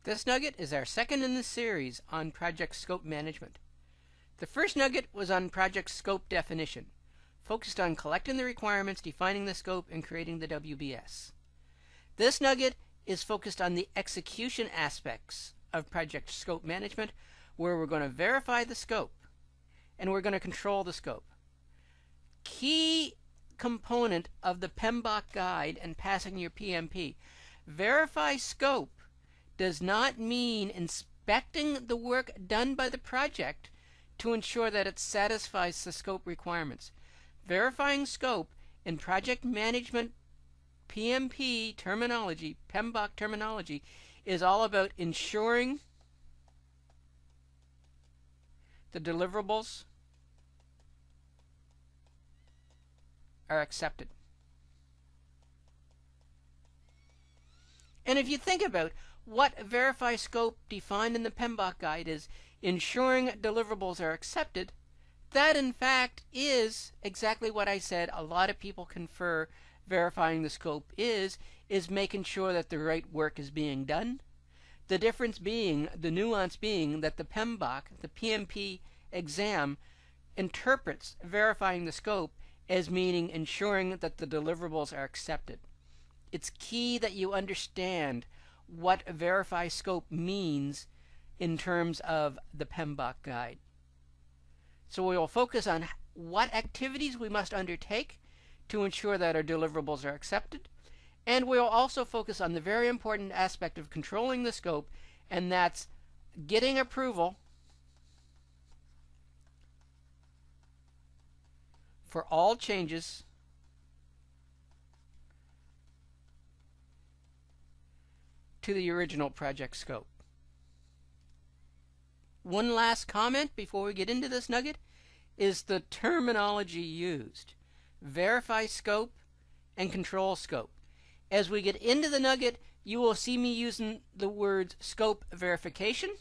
This nugget is our second in the series on project scope management. The first nugget was on project scope definition, focused on collecting the requirements, defining the scope, and creating the WBS. This nugget is focused on the execution aspects of project scope management, where we're going to verify the scope and we're going to control the scope. Key component of the PMBOK guide and passing your PMP. Verify scope does not mean inspecting the work done by the project to ensure that it satisfies the scope requirements. Verifying scope in project management PMP terminology, PMBOK terminology, is all about ensuring the deliverables are accepted. And if you think about what verify scope defined in the PMBOK guide is ensuring deliverables are accepted, that in fact is exactly what I said a lot of people confer verifying the scope is making sure that the right work is being done. The difference being, the nuance being, that the PMBOK, the PMP exam, interprets verifying the scope as meaning ensuring that the deliverables are accepted. It's key that you understand what verify scope means in terms of the PMBOK guide. So we will focus on what activities we must undertake to ensure that our deliverables are accepted, and we will also focus on the very important aspect of controlling the scope, and that's getting approval for all changes to the original project scope. One last comment before we get into this nugget is the terminology used. Verify scope and control scope. As we get into the nugget, you will see me using the words scope verification,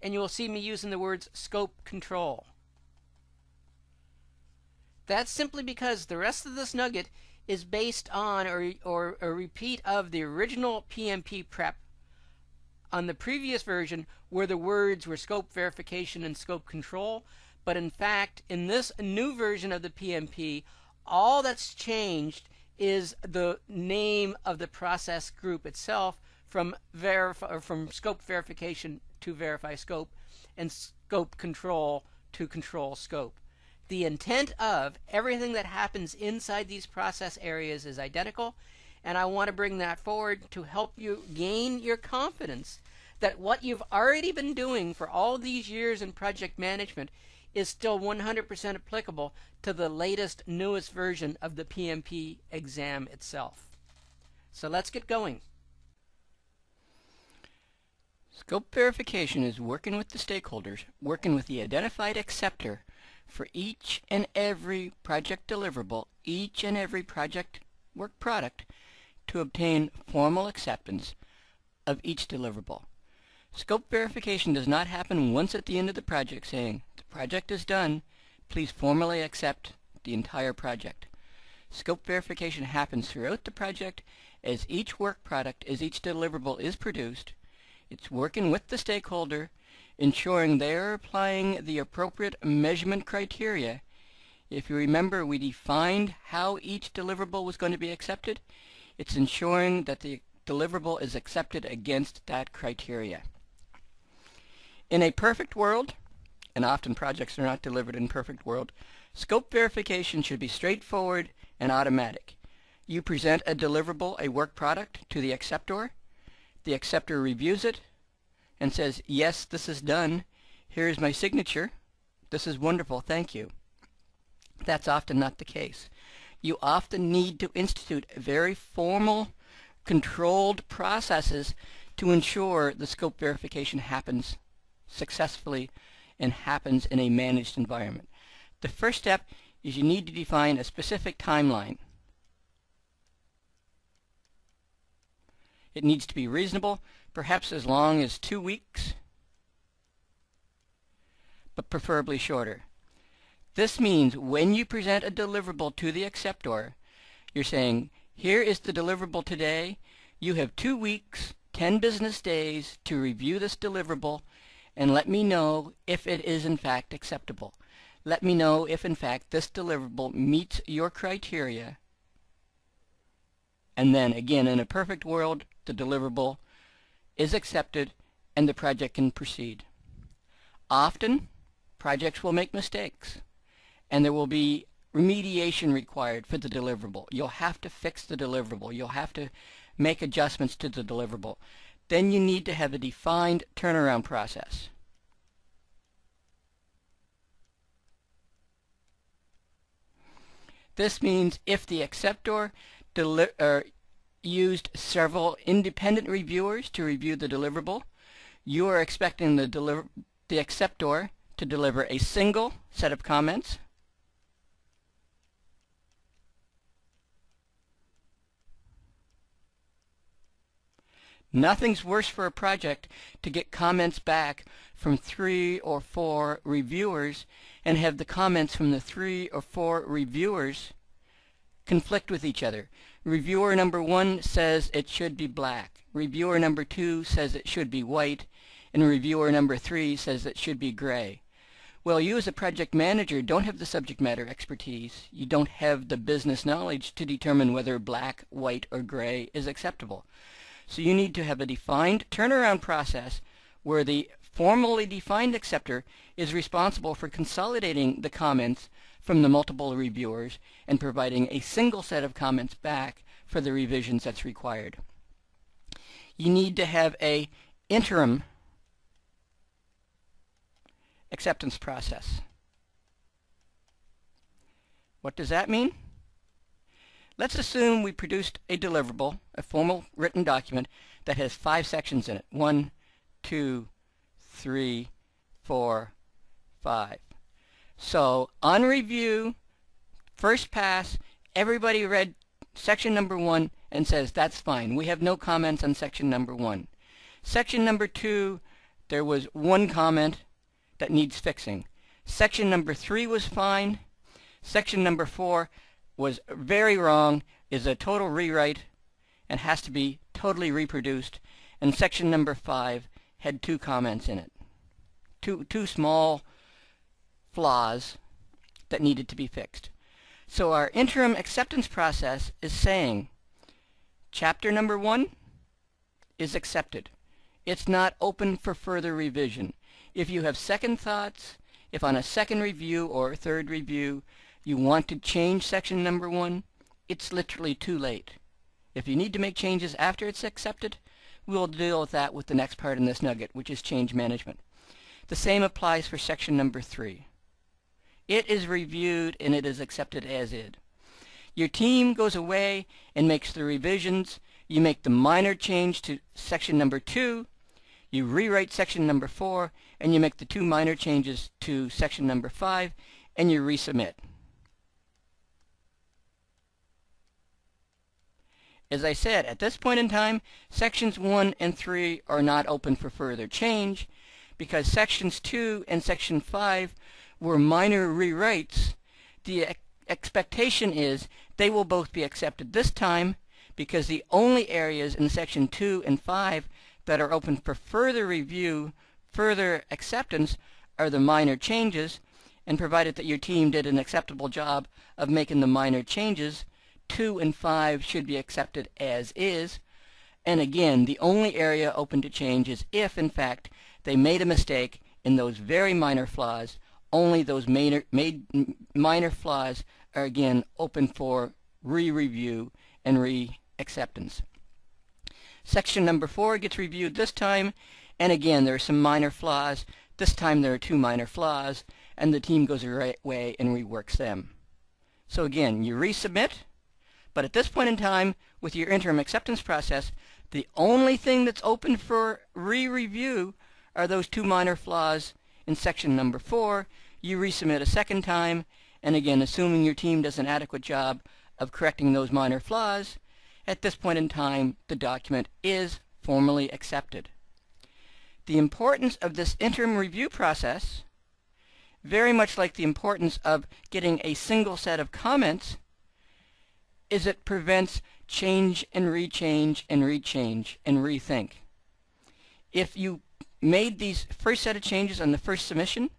and you will see me using the words scope control. That's simply because the rest of this nugget is based on or a repeat of the original PMP prep on the previous version, where the words were scope verification and scope control. But in fact, in this new version of the PMP, all that's changed is the name of the process group itself from scope verification to verify scope, and scope control to control scope. The intent of everything that happens inside these process areas is identical, and I want to bring that forward to help you gain your confidence that what you've already been doing for all these years in project management is still 100% applicable to the latest, newest version of the PMP exam itself. So let's get going. Scope verification is working with the stakeholders, working with the identified acceptor for each and every project deliverable, each and every project work product, to obtain formal acceptance of each deliverable. Scope verification does not happen once at the end of the project saying, the project is done, please formally accept the entire project. Scope verification happens throughout the project as each work product, as each deliverable is produced. It's working with the stakeholder, ensuring they are applying the appropriate measurement criteria. If you remember, we defined how each deliverable was going to be accepted. It's ensuring that the deliverable is accepted against that criteria. In a perfect world, and often projects are not delivered in perfect world, scope verification should be straightforward and automatic. You present a deliverable, a work product, to the acceptor. The acceptor reviews it and says, yes, this is done. Here's my signature. This is wonderful, thank you. That's often not the case. You often need to institute very formal, controlled processes to ensure the scope verification happens successfully and happens in a managed environment. The first step is you need to define a specific timeline. It needs to be reasonable, perhaps as long as 2 weeks, but preferably shorter. This means when you present a deliverable to the acceptor, you're saying, Here is the deliverable today. You have 2 weeks, 10 business days to review this deliverable and let me know if it is in fact acceptable. Let me know if in fact this deliverable meets your criteria. And then again, in a perfect world, the deliverable is accepted and the project can proceed. Often, projects will make mistakes and there will be remediation required for the deliverable. You'll have to fix the deliverable. You'll have to make adjustments to the deliverable. Then you need to have a defined turnaround process. This means if the acceptor used several independent reviewers to review the deliverable, you are expecting the acceptor to deliver a single set of comments. Nothing's worse for a project to get comments back from 3 or 4 reviewers and have the comments from the 3 or 4 reviewers conflict with each other. Reviewer number 1 says it should be black. Reviewer number 2 says it should be white. And reviewer number 3 says it should be gray. Well, you as a project manager don't have the subject matter expertise. You don't have the business knowledge to determine whether black, white, or gray is acceptable. So you need to have a defined turnaround process where the formally defined acceptor is responsible for consolidating the comments from the multiple reviewers and providing a single set of comments back for the revisions that's required. You need to have an interim acceptance process. What does that mean? Let's assume we produced a deliverable, a formal written document that has 5 sections in it. 1, 2, 3, 4, 5. So on review, first pass, everybody read section number 1 and says that's fine. We have no comments on section number 1. Section number 2, there was 1 comment that needs fixing. Section number 3 was fine. Section number 4 was very wrong, is a total rewrite, and has to be totally reproduced. And section number 5 had 2 comments in it. Two small flaws that needed to be fixed. So our interim acceptance process is saying chapter number 1 is accepted. It's not open for further revision. If you have second thoughts, if on a second review or a third review you want to change section number 1, it's literally too late. If you need to make changes after it's accepted, we'll deal with that with the next part in this nugget, which is change management. The same applies for section number 3. It is reviewed and it is accepted as is. Your team goes away and makes the revisions. You make the minor change to section number 2. You rewrite section number 4, and you make the 2 minor changes to section number 5, and you resubmit. As I said, at this point in time, sections 1 and 3 are not open for further change because sections 2 and section 5 were minor rewrites. The expectation is they will both be accepted this time because the only areas in section 2 and 5 that are open for further review, further acceptance, are the minor changes, and provided that your team did an acceptable job of making the minor changes, 2 and 5 should be accepted as is. And again, the only area open to change is if, in fact, they made a mistake in those very minor flaws. Only those minor flaws are again open for re-review and re-acceptance. Section number 4 gets reviewed this time, and again there are some minor flaws. This time there are 2 minor flaws, and the team goes away and reworks them. So again, you resubmit, but at this point in time, with your interim acceptance process, the only thing that's open for re-review are those 2 minor flaws in section number 4. You resubmit a second time, and again, assuming your team does an adequate job of correcting those minor flaws, at this point in time, the document is formally accepted. The importance of this interim review process, very much like the importance of getting a single set of comments, is it prevents change and rechange and rechange and rethink. If you made these first set of changes on the first submission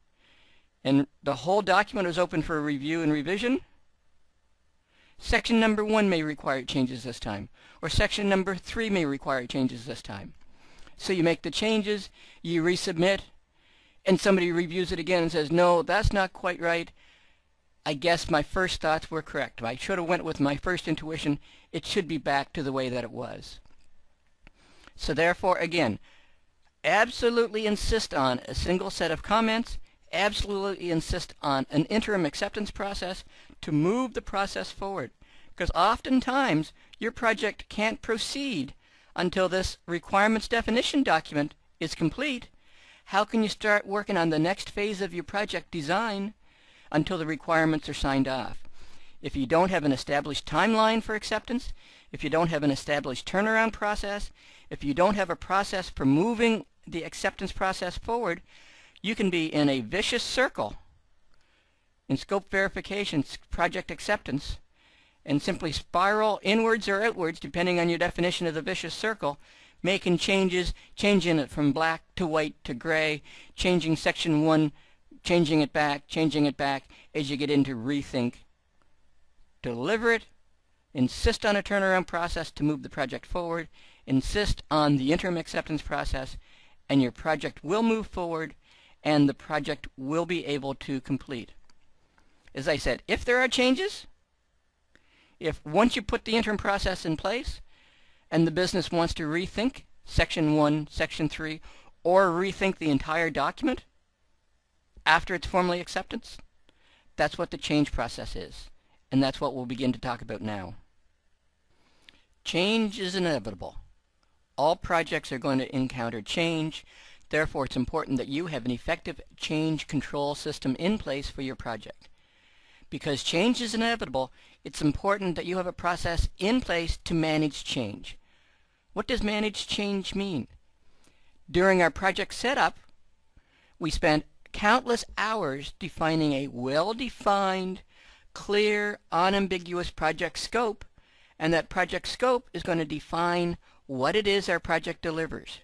and the whole document was open for review and revision, section number 1 may require changes this time, or section number 3 may require changes this time. So you make the changes, you resubmit, and somebody reviews it again and says, no, that's not quite right. I guess my first thoughts were correct. I should have went with my first intuition. It should be back to the way that it was. So therefore, again, absolutely insist on a single set of comments, absolutely insist on an interim acceptance process to move the process forward. Because oftentimes, your project can't proceed until this requirements definition document is complete. How can you start working on the next phase of your project design until the requirements are signed off? If you don't have an established timeline for acceptance, if you don't have an established turnaround process, if you don't have a process for moving the acceptance process forward, you can be in a vicious circle in scope verification, project acceptance, and simply spiral inwards or outwards depending on your definition of the vicious circle, making changes, changing it from black to white to gray, changing section 1, changing it back as you get into rethink. Deliver it, insist on a turnaround process to move the project forward, insist on the interim acceptance process, and your project will move forward and the project will be able to complete. As I said, if there are changes, if once you put the interim process in place and the business wants to rethink section 1, section 3, or rethink the entire document after it's formally acceptance, that's what the change process is. And that's what we'll begin to talk about now. Change is inevitable. All projects are going to encounter change. Therefore, it's important that you have an effective change control system in place for your project. Because change is inevitable, it's important that you have a process in place to manage change. What does manage change mean? During our project setup, we spent countless hours defining a well-defined, clear, unambiguous project scope, and that project scope is going to define what it is our project delivers.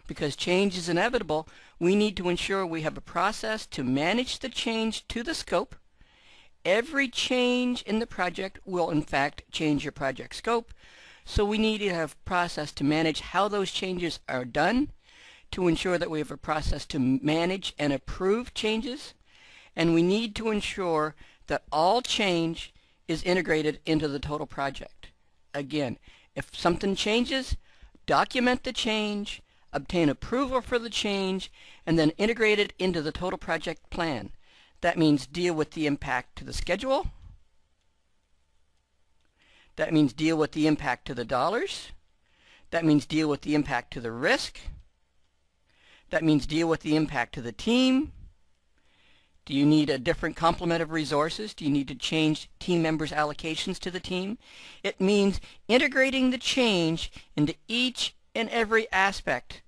Because change is inevitable, we need to ensure we have a process to manage the change to the scope. Every change in the project will in fact change your project scope, so we need to have a process to manage how those changes are done, to ensure that we have a process to manage and approve changes, and we need to ensure that all change is integrated into the total project. Again, if something changes, document the change, obtain approval for the change, and then integrate it into the total project plan. That means deal with the impact to the schedule. That means deal with the impact to the dollars. That means deal with the impact to the risk. That means deal with the impact to the team. Do you need a different complement of resources? Do you need to change team members' allocations to the team? It means integrating the change into each and every aspect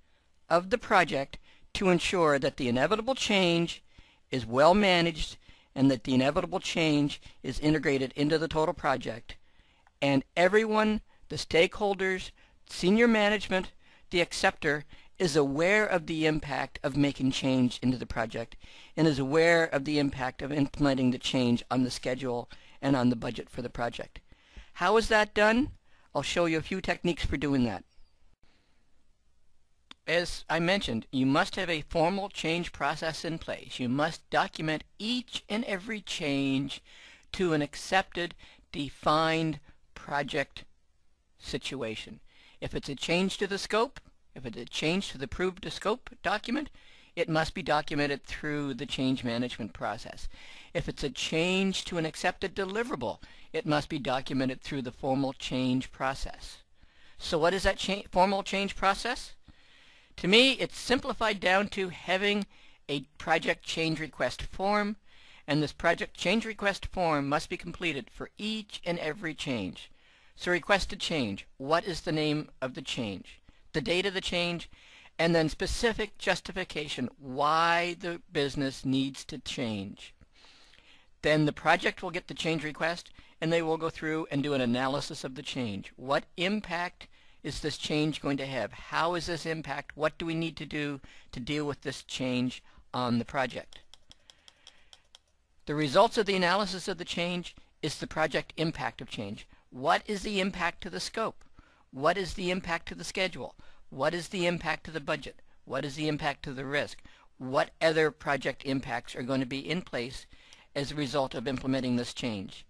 of the project to ensure that the inevitable change is well managed and that the inevitable change is integrated into the total project. And everyone, the stakeholders, senior management, the acceptor, is aware of the impact of making change into the project and is aware of the impact of implementing the change on the schedule and on the budget for the project. How is that done? I'll show you a few techniques for doing that. As I mentioned, you must have a formal change process in place. You must document each and every change to an accepted, defined project situation. If it's a change to the scope, if it's a change to the approved scope document, it must be documented through the change management process. If it's a change to an accepted deliverable, it must be documented through the formal change process. So what is that formal change process? To me, it's simplified down to having a project change request form, and this project change request form must be completed for each and every change. So request a change. What is the name of the change? The date of the change, and then specific justification why the business needs to change. Then the project will get the change request and they will go through and do an analysis of the change. What impact is this change going to have? How is this impact? What do we need to do to deal with this change on the project? The results of the analysis of the change is the project impact of change. What is the impact to the scope? What is the impact to the schedule? What is the impact to the budget? What is the impact to the risk? What other project impacts are going to be in place as a result of implementing this change?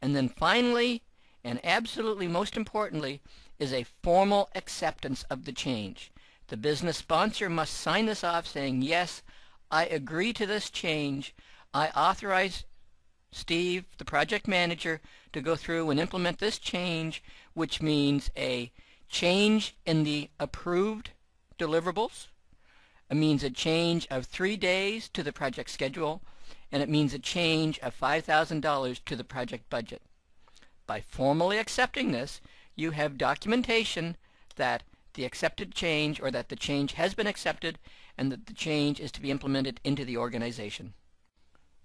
And then finally, and absolutely most importantly, is a formal acceptance of the change. The business sponsor must sign this off saying, yes, I agree to this change. I authorize Steve, the project manager, to go through and implement this change, which means a change in the approved deliverables. It means a change of 3 days to the project schedule, and it means a change of $5,000 to the project budget. By formally accepting this, you have documentation that the accepted change, or that the change has been accepted, and that the change is to be implemented into the organization.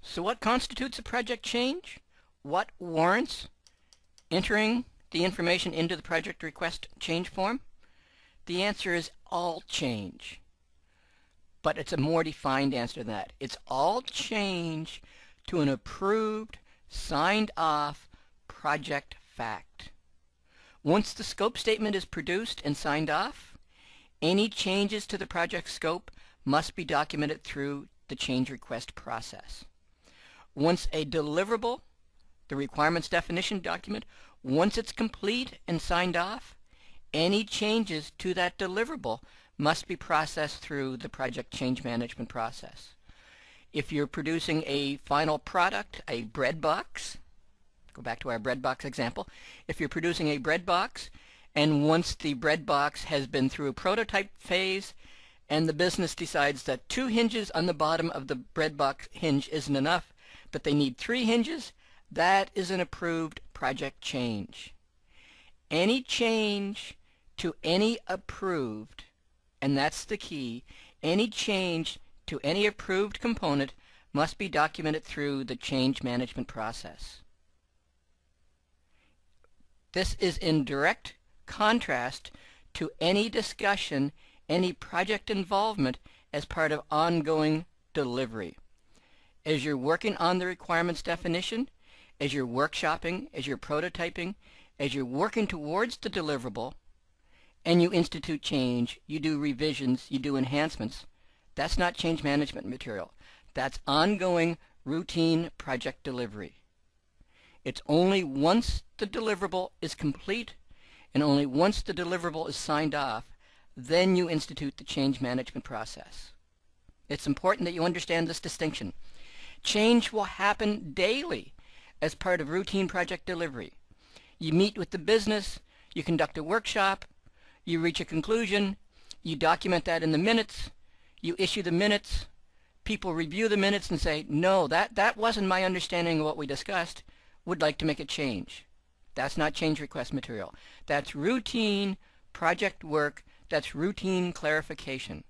So what constitutes a project change? What warrants entering the information into the project request change form? The answer is all change. But it's a more defined answer than that. It's all change to an approved, signed off project fact. Once the scope statement is produced and signed off, any changes to the project scope must be documented through the change request process. Once a deliverable, the requirements definition document, once it's complete and signed off, any changes to that deliverable must be processed through the project change management process. If you're producing a final product, a bread box, go back to our bread box example, if you're producing a bread box, and once the bread box has been through a prototype phase, and the business decides that 2 hinges on the bottom of the bread box hinge isn't enough, but they need 3 hinges, that is an approved project change. Any change to any approved, and that's the key, any change to any approved component must be documented through the change management process. This is in direct contrast to any discussion, any project involvement as part of ongoing delivery. As you're working on the requirements definition, as you're workshopping, as you're prototyping, as you're working towards the deliverable, and you institute change, you do revisions, you do enhancements, that's not change management material. That's ongoing routine project delivery. It's only once the deliverable is complete and only once the deliverable is signed off, then you institute the change management process. It's important that you understand this distinction. Change will happen daily as part of routine project delivery. You meet with the business, you conduct a workshop, you reach a conclusion, you document that in the minutes, you issue the minutes, people review the minutes and say, no, that wasn't my understanding of what we discussed, would like to make a change. That's not change request material. That's routine project work, that's routine clarification.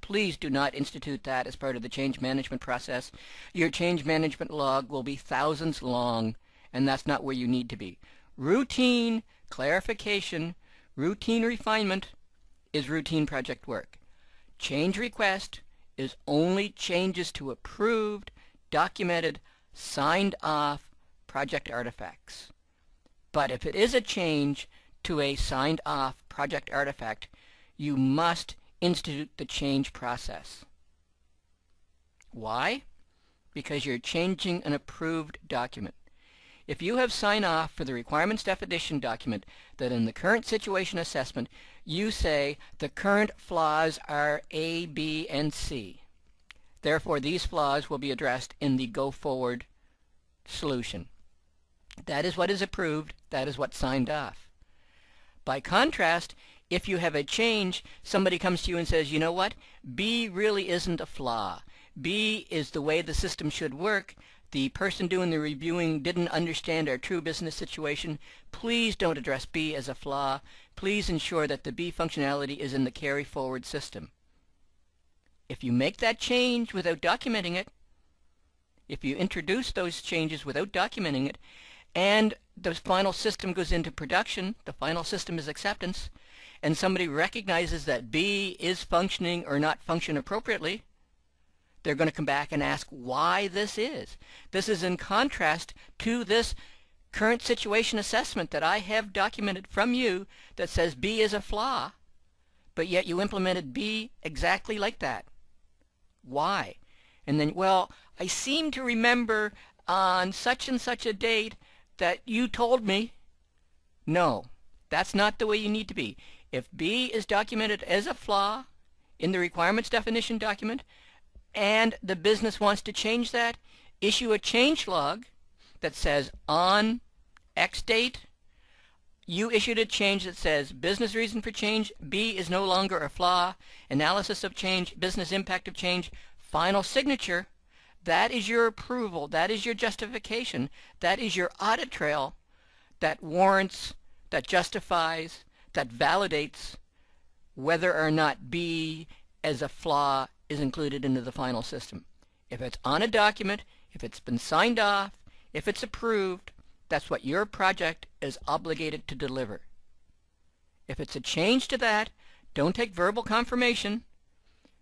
Please do not institute that as part of the change management process. Your change management log will be thousands long, and that's not where you need to be. Routine clarification, routine refinement is routine project work. Change request is only changes to approved, documented, signed off project artifacts. But if it is a change to a signed off project artifact, you must institute the change process. Why? Because you're changing an approved document. If you have sign off for the requirements definition document that in the current situation assessment you say the current flaws are A, B, and C, therefore these flaws will be addressed in the go forward solution. That is what is approved, that is what's signed off. By contrast, if you have a change, somebody comes to you and says, you know what, B really isn't a flaw. B is the way the system should work. The person doing the reviewing didn't understand our true business situation. Please don't address B as a flaw. Please ensure that the B functionality is in the carry forward system. If you make that change without documenting it, if you introduce those changes without documenting it, and the final system goes into production, the final system is acceptance, and somebody recognizes that B is functioning or not function appropriately, they're going to come back and ask why this is. This is in contrast to this current situation assessment that I have documented from you that says B is a flaw, but yet you implemented B exactly like that. Why? And then, well, I seem to remember on such and such a date that you told me. No, that's not the way you need to be. If B is documented as a flaw in the requirements definition document and the business wants to change that, issue a change log that says on X date you issued a change that says business reason for change, B is no longer a flaw, analysis of change, business impact of change, final signature. That is your approval, that is your justification, that is your audit trail that warrants, that justifies, that validates whether or not B as a flaw is included into the final system. If it's on a document, if it's been signed off, if it's approved, that's what your project is obligated to deliver. If it's a change to that, don't take verbal confirmation.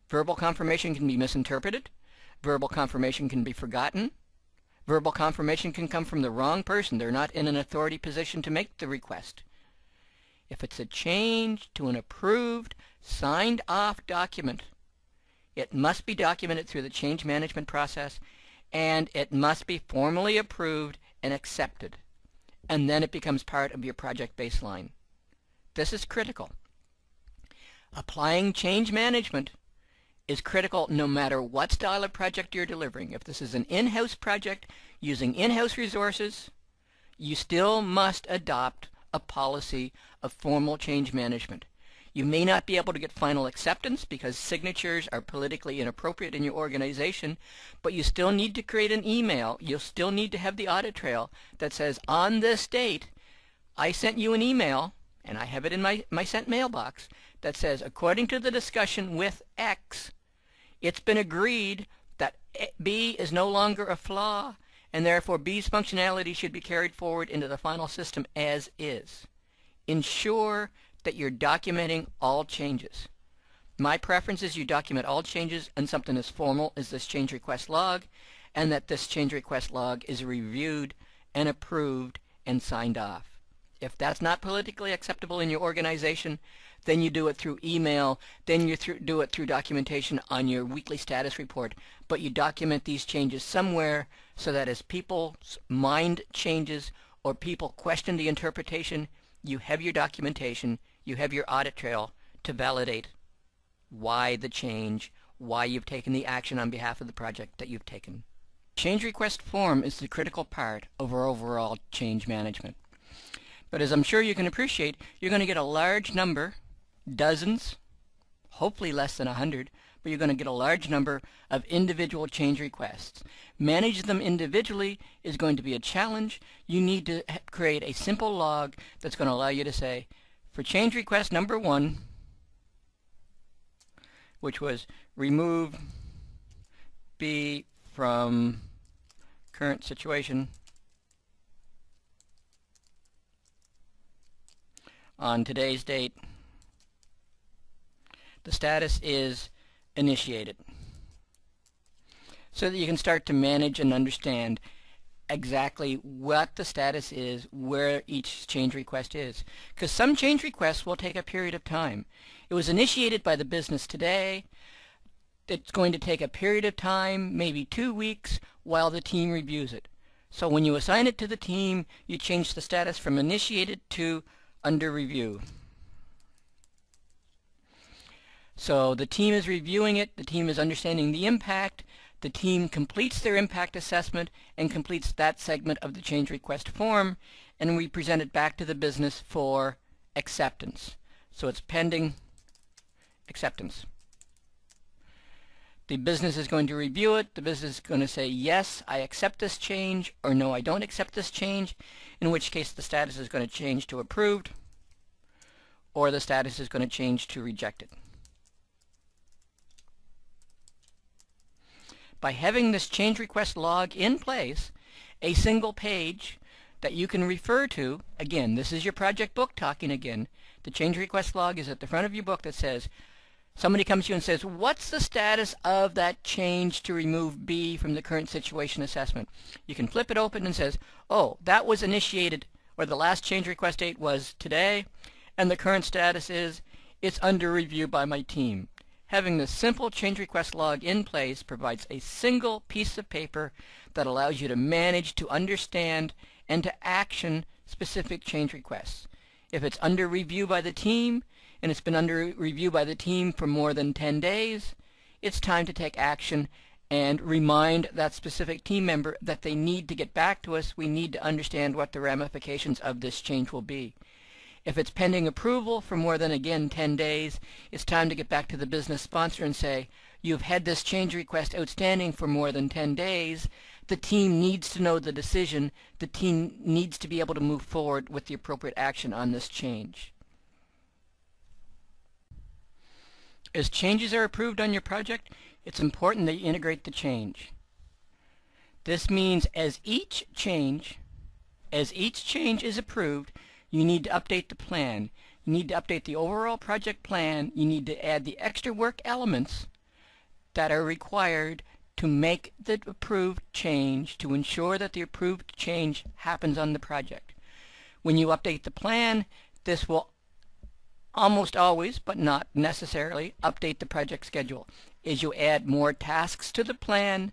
Verbal confirmation can be misinterpreted. Verbal confirmation can be forgotten. Verbal confirmation can come from the wrong person. They're not in an authority position to make the request. If it's a change to an approved, signed off document, it must be documented through the change management process, and it must be formally approved and accepted. And then it becomes part of your project baseline. This is critical. Applying change management is critical no matter what style of project you're delivering. If this is an in-house project using in-house resources, you still must adopt a policy of formal change management. You may not be able to get final acceptance because signatures are politically inappropriate in your organization, but you still need to create an email. You'll still need to have the audit trail that says, on this date, I sent you an email, and I have it in my sent mailbox, that says, according to the discussion with X, it's been agreed that B is no longer a flaw, and therefore B's functionality should be carried forward into the final system as is. Ensure that you're documenting all changes. My preference is you document all changes in something as formal as this change request log, and that this change request log is reviewed and approved and signed off. If that's not politically acceptable in your organization, then you do it through email, then you do it through documentation on your weekly status report, but you document these changes somewhere so that as people's mind changes or people question the interpretation, you have your documentation, you have your audit trail to validate why the change, why you've taken the action on behalf of the project that you've taken. Change request form is the critical part of our overall change management. But as I'm sure you can appreciate, you're going to get a large number, dozens, hopefully less than 100, but you're going to get a large number of individual change requests. Manage them individually is going to be a challenge. You need to create a simple log that's going to allow you to say, for change request number 1, which was remove B from current situation on today's date, the status is initiated, so that you can start to manage and understand exactly what the status is, where each change request is. Because some change requests will take a period of time. It was initiated by the business today. It's going to take a period of time, maybe 2 weeks, while the team reviews it. So when you assign it to the team, you change the status from initiated to under review. So the team is reviewing it, the team is understanding the impact, the team completes their impact assessment and completes that segment of the change request form, and we present it back to the business for acceptance. So it's pending acceptance. The business is going to review it. The business is going to say, yes, I accept this change, or no, I don't accept this change, in which case the status is going to change to approved, or the status is going to change to rejected. By having this change request log in place, a single page that you can refer to. Again, this is your project book talking again. The change request log is at the front of your book that says, somebody comes to you and says, what's the status of that change to remove B from the current situation assessment? You can flip it open and says, oh, that was initiated, or the last change request date was today, and the current status is it's under review by my team. Having the simple change request log in place provides a single piece of paper that allows you to manage, to understand, and to action specific change requests. If it's under review by the team, and it's been under review by the team for more than 10 days, it's time to take action and remind that specific team member that they need to get back to us. We need to understand what the ramifications of this change will be. If it's pending approval for more than, again, 10 days, it's time to get back to the business sponsor and say, you've had this change request outstanding for more than 10 days. The team needs to know the decision. The team needs to be able to move forward with the appropriate action on this change. As changes are approved on your project, it's important that you integrate the change. This means as each change is approved, you need to update the plan. You need to update the overall project plan. You need to add the extra work elements that are required to make the approved change, to ensure that the approved change happens on the project. When you update the plan, this will almost always, but not necessarily, update the project schedule. As you add more tasks to the plan,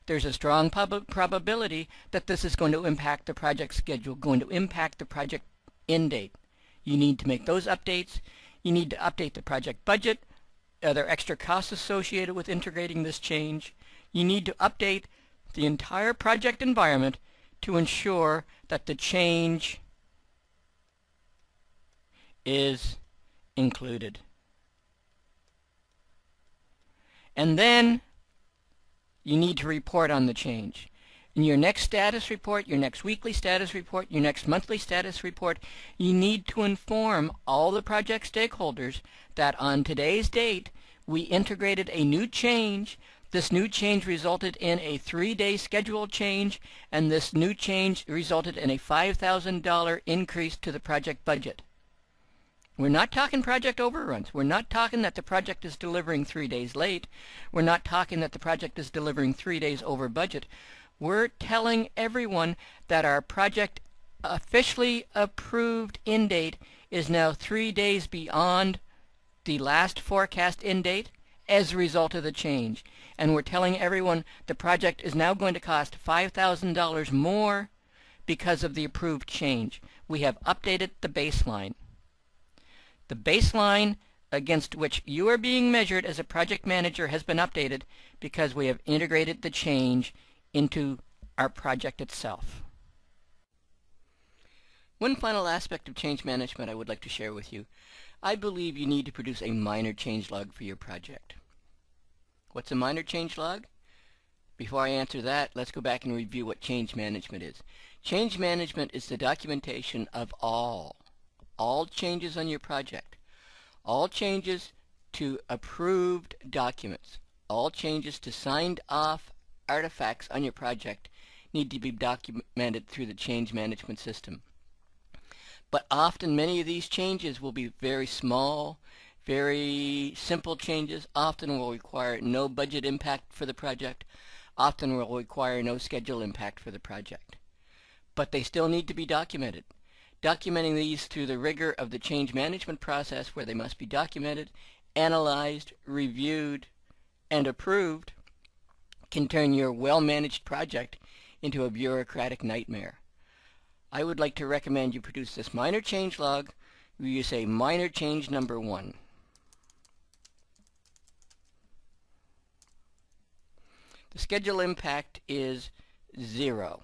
there's a strong probability that this is going to impact the project schedule, going to impact the project end date. You need to make those updates. You need to update the project budget. Are there extra costs associated with integrating this change? You need to update the entire project environment to ensure that the change is included. And then you need to report on the change. In your next status report, your next weekly status report, your next monthly status report, you need to inform all the project stakeholders that on today's date, we integrated a new change. This new change resulted in a 3-day schedule change, and this new change resulted in a $5,000 increase to the project budget. We're not talking project overruns. We're not talking that the project is delivering 3 days late. We're not talking that the project is delivering 3 days over budget. We're telling everyone that our project officially approved end date is now 3 days beyond the last forecast end date as a result of the change. And we're telling everyone the project is now going to cost $5,000 more because of the approved change. We have updated the baseline. The baseline against which you are being measured as a project manager has been updated because we have integrated the change into our project itself. One final aspect of change management I would like to share with you. I believe you need to produce a minor change log for your project. What's a minor change log? Before I answer that, let's go back and review what change management is. Change management is the documentation of all changes on your project, all changes to approved documents, all changes to signed off artifacts on your project need to be documented through the change management system. But often many of these changes will be very small, very simple changes, often will require no budget impact for the project, often will require no schedule impact for the project. But they still need to be documented. Documenting these through the rigor of the change management process, where they must be documented, analyzed, reviewed, and approved, can turn your well-managed project into a bureaucratic nightmare. I would like to recommend you produce this minor change log where you say minor change number 1. The schedule impact is 0.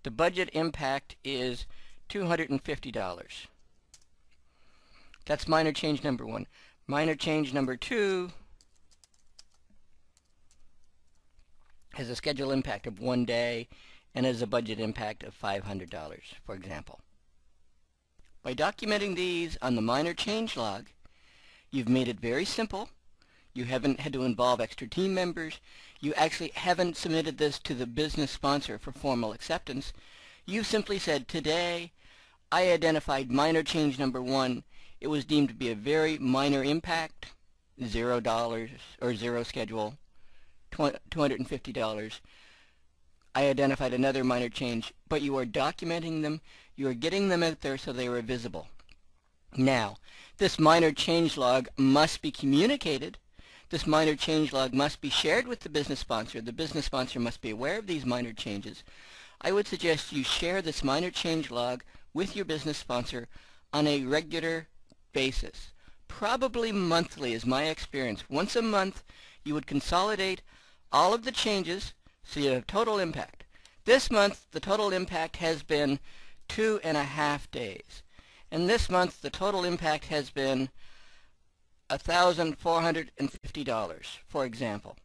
The budget impact is $250. That's minor change number 1. Minor change number 2 has a schedule impact of 1 day and has a budget impact of $500, for example. By documenting these on the minor change log, you've made it very simple. You haven't had to involve extra team members. You actually haven't submitted this to the business sponsor for formal acceptance. You simply said, today I identified minor change number 1. It was deemed to be a very minor impact, $0 or zero schedule, $250. I identified another minor change, but you are documenting them. You are getting them out there so they are visible. Now, this minor change log must be communicated. This minor change log must be shared with the business sponsor. The business sponsor must be aware of these minor changes. I would suggest you share this minor change log with your business sponsor on a regular basis. Probably monthly is my experience. Once a month, you would consolidate all of the changes so you have total impact. This month, the total impact has been 2.5 days. And this month, the total impact has been $1,450, for example.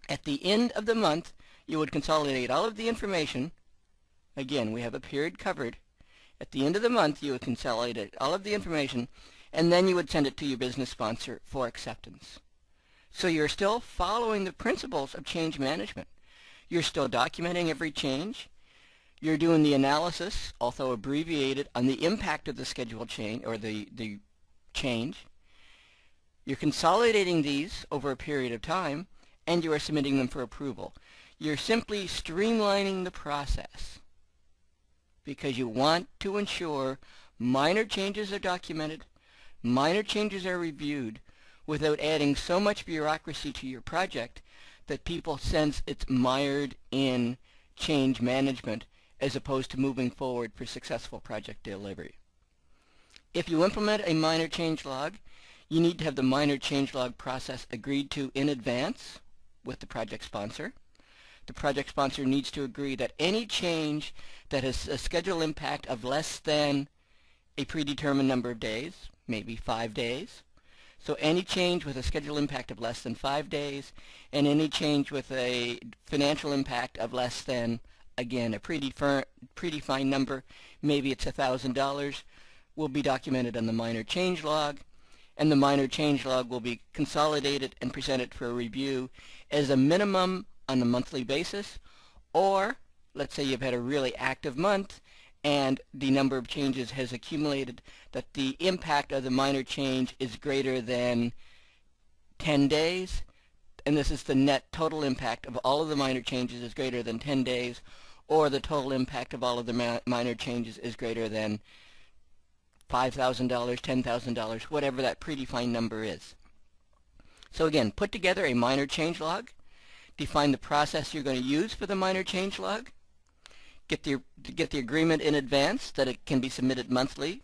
At the end of the month, you would consolidate all of the information. Again, we have a period covered. At the end of the month, you would consolidate all of the information, and then you would send it to your business sponsor for acceptance. So you're still following the principles of change management. You're still documenting every change. You're doing the analysis, although abbreviated, on the impact of the schedule change or the change. You're consolidating these over a period of time, and you are submitting them for approval. You're simply streamlining the process because you want to ensure minor changes are documented, minor changes are reviewed without adding so much bureaucracy to your project that people sense it's mired in change management as opposed to moving forward for successful project delivery. If you implement a minor change log, you need to have the minor change log process agreed to in advance with the project sponsor. The project sponsor needs to agree that any change that has a schedule impact of less than a predetermined number of days, maybe 5 days. So any change with a schedule impact of less than 5 days, and any change with a financial impact of less than, again, a predefined number, maybe it's $1,000, will be documented on the minor change log, and the minor change log will be consolidated and presented for a review as a minimum on a monthly basis, or let's say you've had a really active month and the number of changes has accumulated that the impact of the minor change is greater than 10 days, and this is the net total impact of all of the minor changes is greater than 10 days, or the total impact of all of the minor changes is greater than $5,000, $10,000, whatever that predefined number is. So again, put together a minor change log, define the process you're going to use for the minor change log, get the agreement in advance that it can be submitted monthly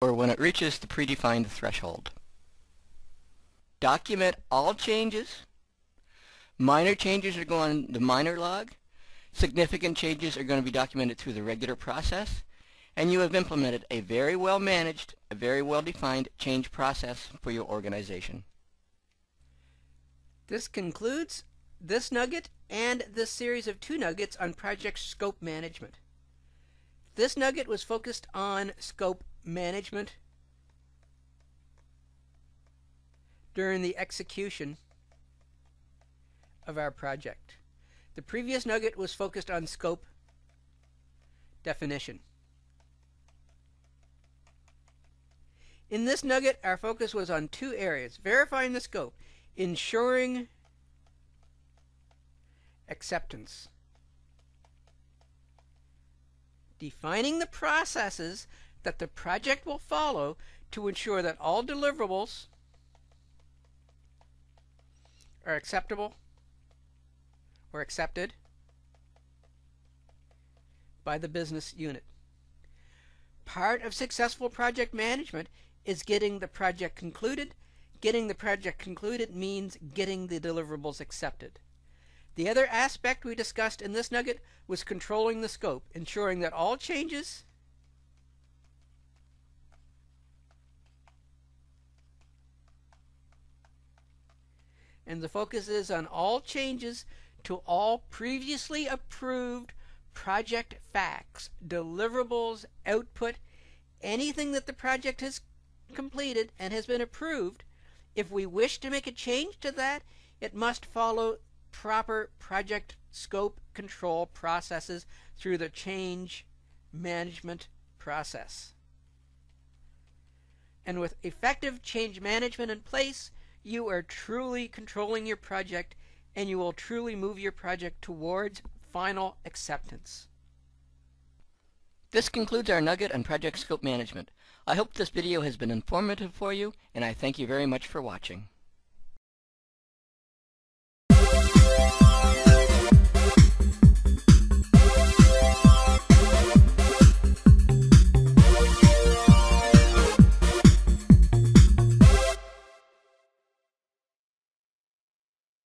or when it reaches the predefined threshold. Document all changes. Minor changes are going on the minor log. Significant changes are going to be documented through the regular process. And you have implemented a very well managed, a very well defined change process for your organization. This concludes this nugget and this series of 2 nuggets on project scope management. This nugget was focused on scope management during the execution of our project. The previous nugget was focused on scope definition. In this nugget, our focus was on 2 areas: verifying the scope, ensuring acceptance, defining the processes that the project will follow to ensure that all deliverables are acceptable or accepted by the business unit. Part of successful project management is getting the project concluded. Getting the project concluded means getting the deliverables accepted. The other aspect we discussed in this nugget was controlling the scope, ensuring that all changes and the focus is on all changes to all previously approved project facts, deliverables, output, anything that the project has completed and has been approved. If we wish to make a change to that, it must follow proper project scope control processes through the change management process. And with effective change management in place, you are truly controlling your project, and you will truly move your project towards final acceptance. This concludes our nugget on project scope management. I hope this video has been informative for you, and I thank you very much for watching.